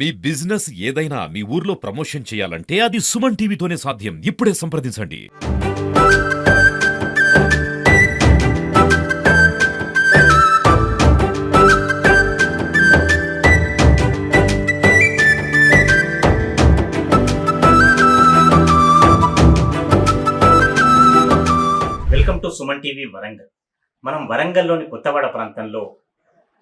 మీ business ఏదైనా మీ ఊర్లో promotion చేయాలంటే అది సుమన్ టీవీతోనే సాధ్యం. ఇప్పుడే సంప్రదించండి. Welcome to Suman TV Warangal. మనం వరంగల్లోని కొత్తవాడ ప్రాంతంలో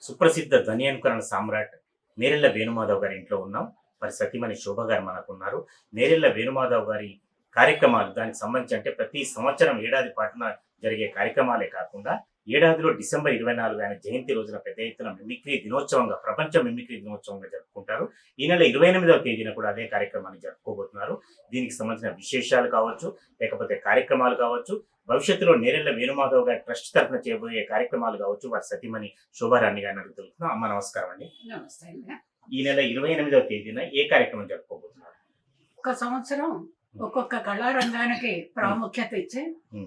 సుప్రసిద్ధ ధ్వని అనుకరణ సామ్రాట్ నేరెళ్ల వేణుమాధవ్ గారి ఇంట్లో ఉన్నాం. మరి సతీమణి శోభ గారు మనకున్నారు. నేరెళ్ల వేణుమాధవ్ గారి కార్యక్రమాలు దానికి సంబంధించి అంటే ప్రతి సంవత్సరం ఏడాది పాటున జరిగే కార్యక్రమాలే కాకుండా ఏడాదిలో డిసెంబర్ 24 ఆయన జయంతి రోజున పెద్ద ఎత్తున మిమిక్రీ దినోత్సవంగా ప్రపంచ మిమిక్రీ దినోత్సవంగా జరుపుకుంటారు. ఈ నెల 28వ తేదీన కూడా అదే కార్యక్రమాన్ని జరుపుకోబోతున్నారు. దీనికి సంబంధించిన విశేషాలు కావచ్చు, లేకపోతే కార్యక్రమాలు కావచ్చు, భవిష్యత్తులో నేరెళ్ల వేణుమాధవ్ గారి ట్రస్ట్ తరఫున చేయబోయే కార్యక్రమాలు కావచ్చు, వారి సతీమణి శోభారాణి గారిని అడుగుతున్నాం. అమ్మ నమస్కారం అండి. నమస్తే అండి. ఈ నెల 28వ తేదీన ఏ కార్యక్రమం జరుపుకోబోతున్నారు? ఒక సంవత్సరం ఒక్కొక్క కళారంగానికి ప్రాముఖ్యత ఇచ్చి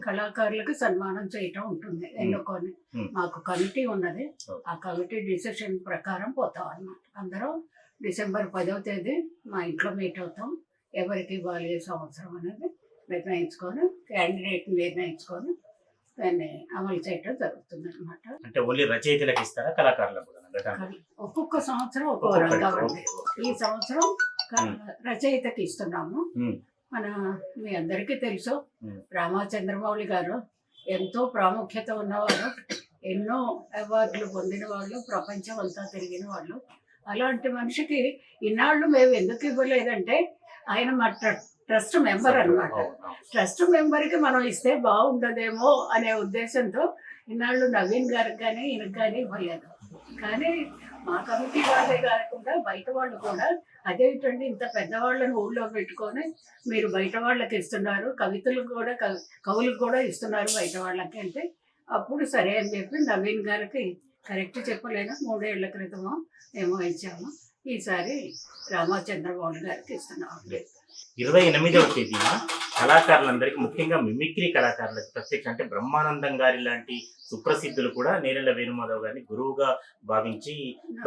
కళాకారులకు సన్మానం చేయటం ఉంటుంది. ఎన్నుకొని మాకు కమిటీ ఉన్నది. ఆ కమిటీ డిసిషన్ ప్రకారం పోతాం అన్నమాట. అందరం డిసెంబర్ 10వ తేదీ మా ఇంట్లో మీట్ అవుతాం. ఎవరికి ఇవ్వాలి ఈ సంవత్సరం అనేది నిర్ణయించుకొని, క్యాండిడేట్ నిర్ణయించుకొని దాన్ని అమలు చేయటం జరుగుతుంది అనమాట. అంటే ఓన్లీ రచయితలకు ఇస్తారా, కళాకారులకు కూడా? ఒక్కొక్క సంవత్సరం ఒక్కొక్క రంగం ఉంది. ఈ సంవత్సరం రచయితకి ఇస్తున్నాము. మన మీ అందరికీ తెలుసు, రామచంద్రమౌళి గారు ఎంతో ప్రాముఖ్యత ఉన్నవారు, ఎన్నో అవార్డులు పొందిన వాళ్ళు, ప్రపంచం అంతా తిరిగిన వాళ్ళు. అలాంటి మనిషికి ఇన్నాళ్ళు మేము ఎందుకు ఇవ్వలేదంటే ఆయన మా ట్రస్ట్ మెంబర్ అన్నమాట. ట్రస్ట్ మెంబర్కి మనం ఇస్తే బాగుండదేమో అనే ఉద్దేశంతో ఇన్నాళ్ళు నవీన్ గారికి కానీ ఈయనకు కానీ ఇవ్వలేదు. కానీ మా కమిటీ వాళ్ళే కాకుండా బయట వాళ్ళు కూడా అదేంటండి ఇంత పెద్దవాళ్ళని ఊళ్ళో పెట్టుకొని మీరు బయట వాళ్ళకి ఇస్తున్నారు, కవితలకు కూడా కవులకు కూడా ఇస్తున్నారు బయట వాళ్ళకి అంటే, అప్పుడు సరే అని చెప్పి నవీన్ గారికి కరెక్ట్ చెప్పలేను 3 ఏళ్ల క్రితమో ఏమో ఇచ్చాము. ఈసారి రామచంద్రమౌళి గారికి ఇస్తున్నాము. 28వ తేదీన కళాకారులందరికీ, ముఖ్యంగా మిమిక్రీ కళాకారులకు ప్రత్యేక అంటే బ్రహ్మానందం గారి లాంటి సుప్రసిద్ధులు కూడా నేరెళ్ల వేణుమాధవ్ గారిని గురువుగా భావించి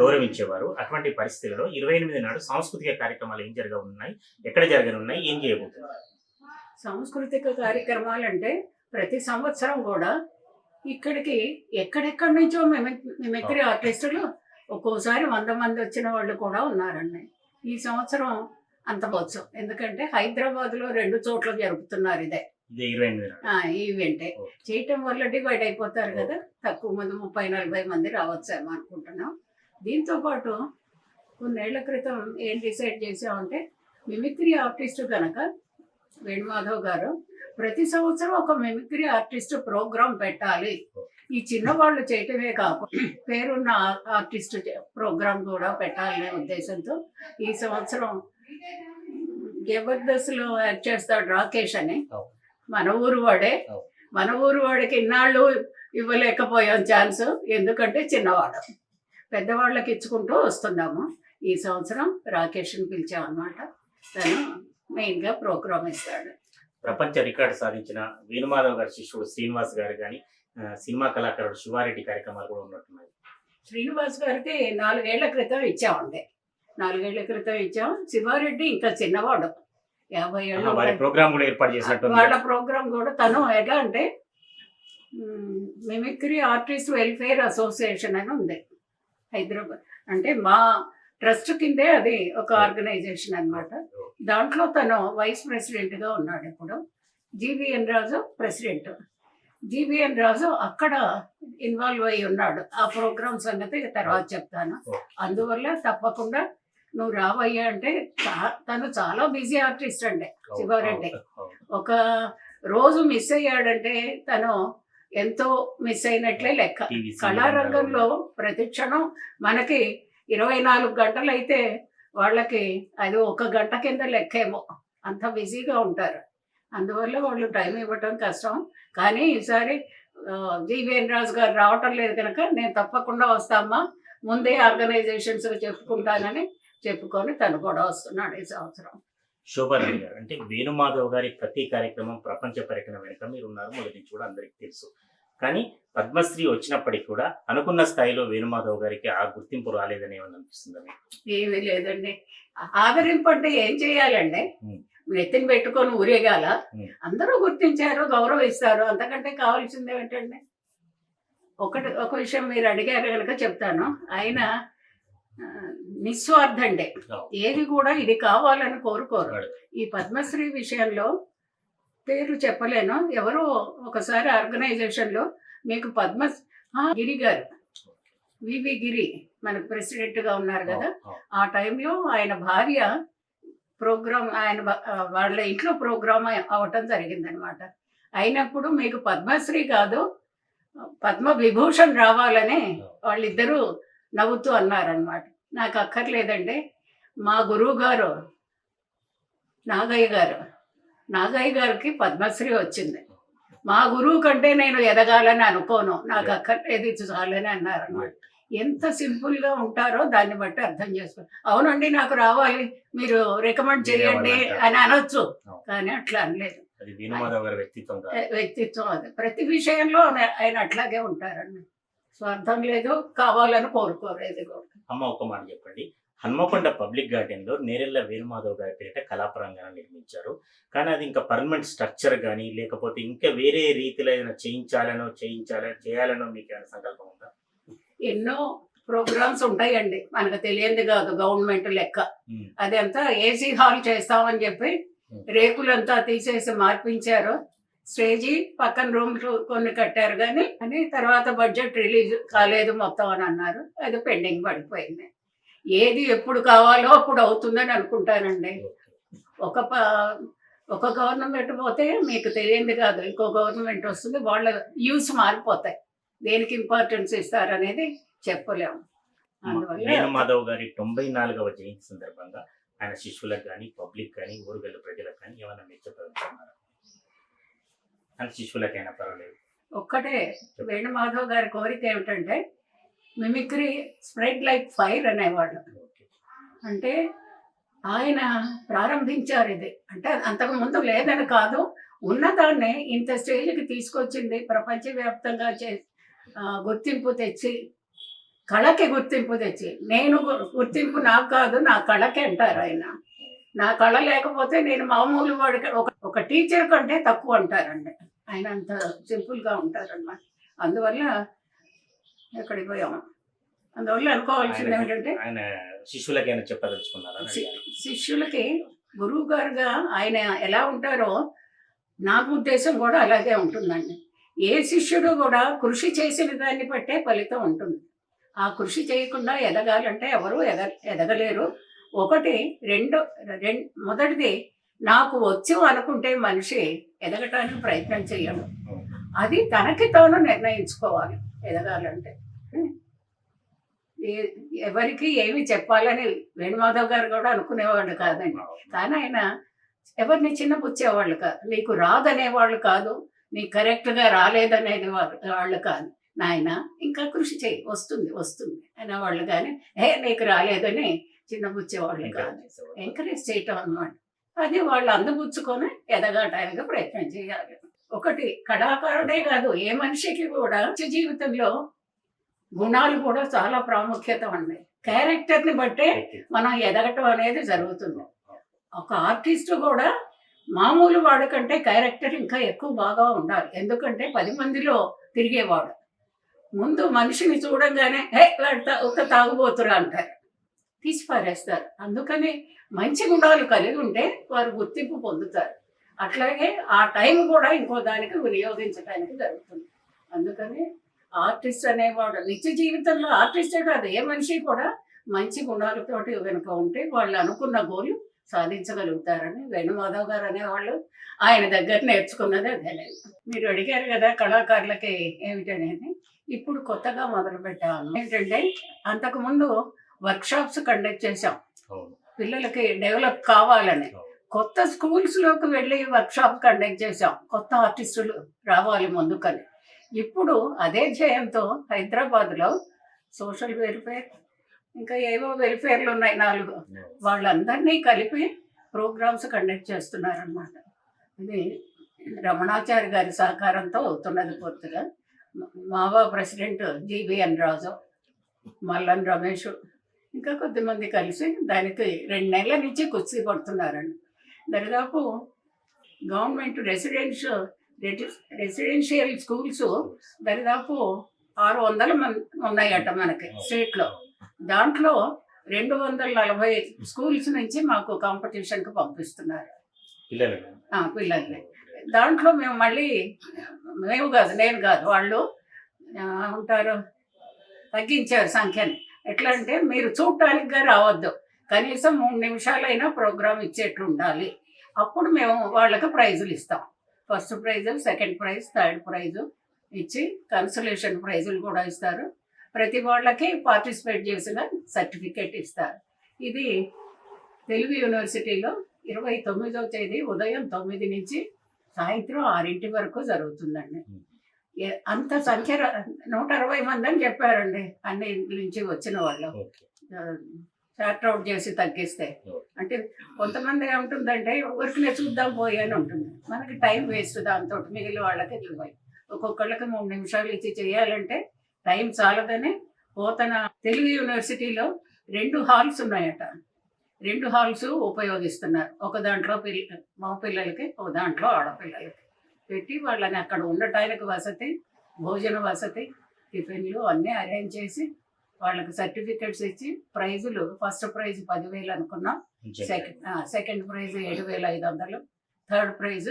గౌరవించేవారు. అటువంటి పరిస్థితులలో 28 నాడు సాంస్కృతిక కార్యక్రమాలు ఏం జరగనున్నాయి, ఎక్కడ జరగనున్నాయి, ఏం చేయబోతున్నారు? సాంస్కృతిక కార్యక్రమాలు అంటే ప్రతి సంవత్సరం కూడా ఇక్కడికి ఎక్కడెక్కడి నుంచో మిమిక్రీ ఆర్టిస్టులు ఒక్కోసారి 100 మంది వచ్చిన వాళ్ళు కూడా ఉన్నారండి. ఈ సంవత్సరం అంత వచ్చు, ఎందుకంటే హైదరాబాద్లో 2 చోట్ల జరుపుతున్నారు ఇదే ఈవెంటే. చేయటం వల్ల డివైడ్ అయిపోతారు కదా, తక్కువ మంది 30-40 మంది రావచ్చేమో అనుకుంటున్నాం. దీంతో పాటు కొన్నేళ్ల క్రితం ఏం డిసైడ్ చేసామంటే, మిమిక్రీ ఆర్టిస్టు కనుక వేణుమాధవ్ గారు ప్రతి సంవత్సరం ఒక మిమిక్రీ ఆర్టిస్ట్ ప్రోగ్రాం పెట్టాలి. ఈ చిన్నవాళ్ళు చేయటమే కాకుండా పేరున్న ఆర్టిస్ట్ ప్రోగ్రాం కూడా పెట్టాలనే ఉద్దేశంతో ఈ సంవత్సరం జబర్దస్త్లో యాక్ట్ చేస్తాడు రాకేష్ అని, మన ఊరు వాడికి ఇన్నాళ్ళు ఇవ్వలేకపోయాం ఛాన్స్, ఎందుకంటే చిన్నవాడు. పెద్దవాళ్ళకి ఇచ్చుకుంటూ వస్తున్నాము. ఈ సంవత్సరం రాకేష్ని పిలిచామన్నమాట. తను మెయిన్గా ప్రోగ్రామ్ ఇస్తాడు. ప్రపంచ రికార్డు సాధించిన వేణుమాధవ్ గారి శిష్యుడు శ్రీనివాస్ గారు కానీ, సినిమా కళాకారుడు శివారెడ్డి కార్యక్రమాలు కూడా ఉన్నట్టున్నాయి. శ్రీనివాస్ గారికి 4 ఏళ్ల క్రితం ఇచ్చామండి. 4 ఏళ్ల క్రితం ఇచ్చాం. శివారెడ్డి ఇంకా చిన్నవాడు, 50 ఏళ్ళు. ప్రోగ్రామ్ కూడా ఏర్పాటు చేసినట్టు. వాళ్ళ ప్రోగ్రామ్ కూడా తను ఎలా అంటే మిమిక్రీ ఆర్టిస్ట్ వెల్ఫేర్ అసోసియేషన్ అని ఉంది హైదరాబాద్. అంటే మా ట్రస్ట్ కిందే అది ఒక ఆర్గనైజేషన్ అన్నమాట. దాంట్లో తను వైస్ ప్రెసిడెంట్గా ఉన్నాడు. ఇప్పుడు జీవీఎన్ రాజు ప్రెసిడెంట్. జీవీఎన్ రాజు అక్కడ ఇన్వాల్వ్ అయి ఉన్నాడు. ఆ ప్రోగ్రామ్ సంగతి తర్వాత చెప్తాను. అందువల్ల తప్పకుండా నువ్వు రావయ్యా అంటే, తను చాలా బిజీ ఆర్టిస్ట్ అండి శివారెడ్డి. ఒక రోజు మిస్ అయ్యాడంటే తను ఎంతో మిస్ అయినట్లే లెక్క. కళారంగంలో ప్రతి క్షణం మనకి 24 గంటలు అయితే వాళ్ళకి అది 1 గంట కింద లెక్కేమో, అంత బిజీగా ఉంటారు. అందువల్ల వాళ్ళు టైం ఇవ్వటం కష్టం. కానీ ఈసారి జీవీఎన్ రాజు గారు రావటం లేదు కనుక నేను తప్పకుండా వస్తామా, ముందే ఆర్గనైజేషన్స్ చెప్పుకుంటానని చెప్పుకొని తను కూడా వస్తున్నాడు ఈ సంవత్సరం. శోభారాణి గారు, అంటే వేణుమాధవ్ గారి ప్రతి కార్యక్రమం ప్రపంచ పర్యటన వెనుక మీరు ఉన్నారు మొదటి నుంచి కూడా అందరికీ తెలుసు. కానీ పద్మశ్రీ వచ్చినప్పటికీ కూడా అనుకున్న స్థాయిలో వేణుమాధవ్ గారికి ఆ గుర్తింపు రాలేదని ఏమని అనిపిస్తుంది? ఏమీ లేదండి. ఆదరింపు అంటే ఏం చేయాలండి? ఉమ్. నెత్తిని పెట్టుకొని ఊరేగాల. ఉమ్. అందరూ గుర్తించారు, గౌరవిస్తారు, అంతకంటే కావాల్సింది ఏమిటండి? ఒక విషయం మీరు అడిగారు కనుక చెప్తాను. ఆయన నిస్వార్థండి, ఏది కూడా ఇది కావాలని కోరుకోరు. ఈ పద్మశ్రీ విషయంలో పేరు చెప్పలేను, ఎవరో ఒకసారి ఆర్గనైజేషన్లో మీకు గిరి గారు, వివి గిరి మనకు ప్రెసిడెంట్గా ఉన్నారు కదా, ఆ టైంలో ఆయన భార్య ప్రోగ్రామ్, వాళ్ళ ఇంట్లో ప్రోగ్రామ్ అవటం జరిగిందనమాట. అయినప్పుడు మీకు పద్మశ్రీ కాదు పద్మ విభూషణ్ రావాలని వాళ్ళిద్దరూ నవ్వుతూ అన్నారనమాట. నాకు అక్కర్లేదండి, మా గురువు గారు నాగయ్య గారికి పద్మశ్రీ వచ్చింది, మా గురువు కంటే నేను ఎదగాలని అనుకోను, నాకు అక్కర్లేదు, ఇది చాలని అన్నారన్నమాట. ఎంత సింపుల్గా ఉంటారో దాన్ని బట్టి అర్థం చేసుకో. అవునండి నాకు రావాలి, మీరు రికమెండ్ చేయండి అని అనొచ్చు, కానీ అట్లా అనలేదు. వ్యక్తిత్వం అది. ప్రతి విషయంలో ఆయన అట్లాగే ఉంటారండి, స్వార్థం లేదు, కావాలని కోరుకోలేదు కూడా. అమ్మ ఒక మాట చెప్పండి, హన్మకొండ పబ్లిక్ గార్డెన్ లో నేరెళ్ళ వేణుమాధవ్ గారి పేరిట కళాపరంగానే నిర్మించారు, కానీ అది ఇంకా పర్మనెంట్ స్ట్రక్చర్ కానీ లేకపోతే ఇంకా వేరే రీతిలో ఏదైనా చేయాలనో మీకు ఏమైనా సంకల్పం ఉందా? ఎన్నో ప్రోగ్రామ్స్ ఉంటాయండి, మనకు తెలియంది కాదు, గవర్నమెంట్ లెక్క. అదంతా ఏసీ హాల్ చేస్తామని చెప్పి రేకులంతా తీసేసి మార్పించారు, స్టేజీ పక్కన రూమ్లు కొన్ని కట్టారు కానీ తర్వాత బడ్జెట్ రిలీజ్ కాలేదు మొత్తం అని అన్నారు, అది పెండింగ్ పడిపోయింది. ఏది ఎప్పుడు కావాలో అప్పుడు అవుతుందని అనుకుంటానండి. ఒక గవర్నమెంట్ పోతే మీకు తెలియంది కాదు, ఇంకో గవర్నమెంట్ వస్తుంది, వాళ్ళ యూస్ మారిపోతాయి, దేనికి ఇంపార్టెన్స్ ఇస్తారనేది చెప్పలేము. అందువల్ల వేణుమాధవ్ గారి 94వ జయంతి సందర్భంగా ఆయన శిష్యులకు కానీ పబ్లిక్ కానీ ఊరుగల్లు ప్రజలకు కానీ ఏమైనా మీరు చెప్పాలనుకున్నారా? ఆయన శిష్యులకైనా పర్వాలేదు. ఒక్కటే వేణుమాధవ్ గారి కోరిక ఏమిటంటే మిమిక్రీ స్ప్రెడ్ లైక్ ఫైర్ అనేవాళ్ళు. అంటే ఆయన ప్రారంభించారు ఇది, అంటే అంతకు ముందు లేదని కాదు, ఉన్నదాన్ని ఇంత స్టేజ్కి తీసుకొచ్చింది, ప్రపంచవ్యాప్తంగా గుర్తింపు తెచ్చి, కళకి గుర్తింపు తెచ్చి, నేను గుర్తింపు నాకు కాదు నా కళకి అంటారు ఆయన. నా కళ లేకపోతే నేను మామూలు వాడికి ఒక టీచర్ కంటే తక్కువ అంటారండి, ఆయన అంత సింపుల్గా ఉంటారన్నమాట. అందువల్ల ఎక్కడికి పోయాము, అందువల్ల అనుకోవాల్సింది ఏమిటంటే ఆయన శిష్యులకైనా చెప్పదలుచుకున్నారా? శిష్యులకి గురువు గారుగా ఆయన ఎలా ఉంటారో నాకు ఉద్దేశం కూడా అలాగే ఉంటుందండి. ఏ శిష్యుడు కూడా కృషి చేసిన దాన్ని బట్టే ఫలితం ఉంటుంది. ఆ కృషి చేయకుండా ఎదగాలంటే ఎవరు ఎదగలేరు. మొదటిది నాకు వచ్చు అనుకుంటే మనిషి ఎదగటానికి ప్రయత్నం చేయడు, అది తనకి తాను నిర్ణయించుకోవాలి ఎదగాలంటే. ఎవరికి ఏమి చెప్పాలని వేణుమాధవ్ గారు కూడా అనుకునేవాళ్ళు కాదండి, కానీ ఆయన ఎవరిని చిన్నపుచ్చేవాళ్ళు కాదు, నీకు రాదనేవాళ్ళు కాదు, నీకు కరెక్ట్గా రాలేదనేది వాళ్ళు కాదు, నాయన ఇంకా కృషి చేయి, వస్తుంది అనేవాళ్ళు, కానీ నీకు రాలేదని చిన్నపుచ్చేవాళ్ళు కాదు, ఎంకరేజ్ చేయటం అన్నమాట. అది వాళ్ళు అందపుచ్చుకొని ఎదగటానికి ప్రయత్నం చేయాలి. ఒకటి కళాకారుడే కాదు, ఏ మనిషికి కూడా జీవితంలో గుణాలు కూడా చాలా ప్రాముఖ్యత ఉన్నాయి. క్యారెక్టర్ని బట్టే మనం ఎదగటం అనేది జరుగుతుంది. ఒక ఆర్టిస్ట్ కూడా మామూలు వాడు కంటే క్యారెక్టర్ ఇంకా ఎక్కువ బాగా ఉండాలి, ఎందుకంటే 10 మందిలో తిరిగేవాడు. ముందు మనిషిని చూడంగానే ఒక తాగుబోతురా అంటారు, తీసి పారేస్తారు. అందుకని మంచి గుణాలు కలిగి ఉంటే వారు గుర్తింపు పొందుతారు. అట్లాగే ఆ టైం కూడా ఇంకో దానికి వినియోగించడానికి జరుగుతుంది. అందుకని ఆర్టిస్ట్ అనేవాడు నిత్య జీవితంలో ఆర్టిస్టే కాదు, ఏ మనిషి కూడా మంచి గుణాలతోటి వెనుక ఉంటే వాళ్ళు అనుకున్న గోలు సాధించగలుగుతారని వేణుమాధవ్ గారు అనేవాళ్ళు. ఆయన దగ్గర నేర్చుకున్నది అదేనండి. మీరు అడిగారు కదా కళాకారులకి ఏమిటనేది, ఇప్పుడు కొత్తగా మొదలు పెట్టాము. ఏంటంటే అంతకుముందు వర్క్షాప్స్ కండక్ట్ చేశాం, పిల్లలకి డెవలప్ కావాలని. కొత్త స్కూల్స్లోకి వెళ్ళి వర్క్షాప్ కండక్ట్ చేశాం, కొత్త ఆర్టిస్టులు రావాలి ముందుకని. ఇప్పుడు అదే ధ్యేయంతో హైదరాబాద్లో సోషల్ వెల్ఫేర్, ఇంకా ఏవో వెల్ఫేర్లు ఉన్నాయి 4, వాళ్ళందరినీ కలిపి ప్రోగ్రామ్స్ కండక్ట్ చేస్తున్నారన్నమాట. ఇది రమణాచారి గారి సహకారంతో అవుతున్నది పూర్తిగా. మావా ప్రెసిడెంట్ జీబీఎన్ రాజు, మల్లన్ రమేష్, ఇంకా కొద్దిమంది కలిసి దానికి 2 నెలల నుంచి కుర్చీ పడుతున్నారండి. దరిదాపు గవర్నమెంట్ రెసిడెన్షియల్ స్కూల్స్ దరిదాపు 600 మంది ఉన్నాయట మనకి స్టేట్లో. దాంట్లో 240 స్కూల్స్ నుంచి మాకు కాంపిటీషన్కి పంపిస్తున్నారు పిల్లల్ని. దాంట్లో మేము మళ్ళీ మేము కాదు, నేను కాదు, వాళ్ళు ఉంటారు తగ్గించారు సంఖ్యని. ఎట్లా అంటే మీరు చూడటానికి రావద్దు, కనీసం 3 నిమిషాలైనా ప్రోగ్రామ్ ఇచ్చేట్లు ఉండాలి. అప్పుడు మేము వాళ్ళకి ప్రైజులు ఇస్తాం. First prize, second prize, third price ఇచ్చి కన్సలేషన్ ప్రైజులు కూడా ఇస్తారు. ప్రతి వాళ్ళకి పార్టిసిపేట్ చేసిన సర్టిఫికేట్ ఇస్తారు. ఇది తెలుగు యూనివర్సిటీలో 29వ తేదీ ఉదయం 9 నుంచి సాయంత్రం 6 వరకు జరుగుతుందండి. అంత సంఖ్య 160 మంది అని చెప్పారండి అన్ని నుంచి వచ్చిన వాళ్ళు. చార్ట్ అవుట్ చేసి తగ్గిస్తే అంటే కొంతమంది ఏముంటుందంటే ఊరికి చూద్దాం పోయి అని ఉంటుంది. మనకి టైం వేస్ట్, దాంతో మిగిలిన వాళ్ళకి ఇవ్వాలి. ఒక్కొక్కళ్ళకి 3 నిమిషాలు ఇచ్చి చేయాలంటే టైం చాలదని పోతన తెలుగు యూనివర్సిటీలో 2 హాల్స్ ఉన్నాయట. 2 హాల్స్ ఉపయోగిస్తున్నారు. ఒక దాంట్లో మగ పిల్లలకి, ఒక దాంట్లో ఆడపిల్లలకి పెట్టి వాళ్ళని అక్కడ ఉండటానికి వసతి, భోజన వసతి, టిఫిన్లు అన్నీ అరేంజ్ చేసి వాళ్ళకి సర్టిఫికెట్స్ ఇచ్చి ప్రైజులు, ఫస్ట్ ప్రైజ్ 10,000 అనుకున్నాం, second prize 7,500, third prize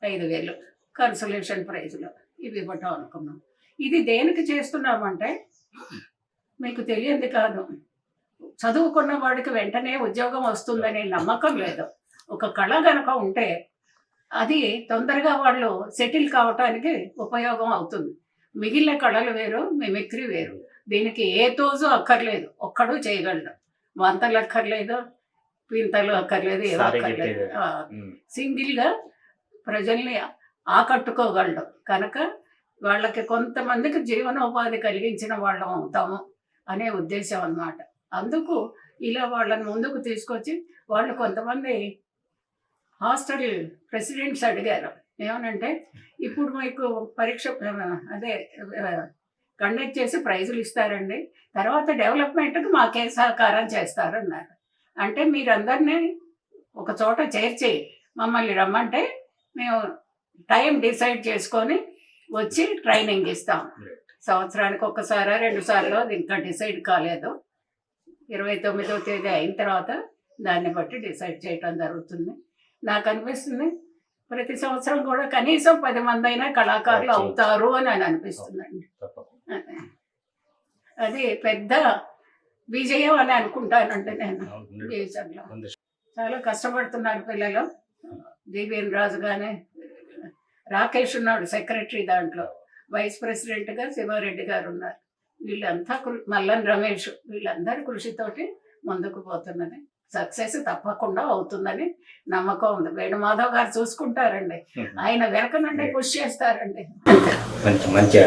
5,000, consolation ప్రైజులు ఇవి ఇవ్వటం అనుకున్నాం. ఇది దేనికి చేస్తున్నామంటే మీకు తెలియంది కాదు, చదువుకున్న వాడికి వెంటనే ఉద్యోగం వస్తుందనే నమ్మకం లేదు. ఒక కళ గనక ఉంటే అది తొందరగా వాళ్ళు సెటిల్ కావటానికి ఉపయోగం అవుతుంది. మిగిలిన కళలు వేరు, మిమిక్రీ వేరు. దీనికి ఏ తోజు అక్కర్లేదు, ఒక్కడు చేయగలడు. వంతలు అక్కర్లేదు, పింతలు అక్కర్లేదు, ఏమో అక్కర్లేదు. సింగిల్గా ప్రజల్ని ఆకట్టుకోగలడు కనుక వాళ్ళకి కొంతమందికి జీవనోపాధి కలిగించిన వాళ్ళం అవుతాము అనే ఉద్దేశం అన్నమాట. అందుకు ఇలా వాళ్ళని ముందుకు తీసుకొచ్చి వాళ్ళు కొంతమంది హాస్టల్ ప్రెసిడెంట్స్ అడిగారు ఏమనంటే, ఇప్పుడు మీకు పరీక్ష అదే కండక్ట్ చేసి ప్రైజులు ఇస్తారండి, తర్వాత డెవలప్మెంట్కి మాకే సహకారం చేస్తారన్నారు. అంటే మీరందరినీ ఒక చోట చేర్చి మమ్మల్ని రమ్మంటే మేము టైం డిసైడ్ చేసుకొని వచ్చి ట్రైనింగ్ ఇస్తాం. సంవత్సరానికి 1 సారా 2 సార్లు, అది ఇంకా డిసైడ్ కాలేదు. 29వ తేదీ అయిన తర్వాత దాన్ని బట్టి డిసైడ్ చేయటం జరుగుతుంది. నాకు అనిపిస్తుంది ప్రతి సంవత్సరం కూడా కనీసం 10 మంది అయినా కళాకారులు అవుతారు అని అనిపిస్తుందండి. అది పెద్ద విజయం అని అనుకుంటానండి నేను జీవితంలో. చాలా కష్టపడుతున్నారు పిల్లలు. జీబీఎన్ రాజు కానీ, రాకేష్ ఉన్నాడు సెక్రటరీ, దాంట్లో వైస్ ప్రెసిడెంట్గా శివారెడ్డి గారు ఉన్నారు. వీళ్ళంతా మల్లన్ రమేష్, వీళ్ళందరి కృషితోటి ముందుకు పోతున్నది. సక్సెస్ తప్పకుండా అవుతుందని నమ్మకం ఉంది. వేణుమాధవ్ గారు చూసుకుంటారండి, ఆయన వెనక నుండి పుష్ చేస్తారండి. మంచి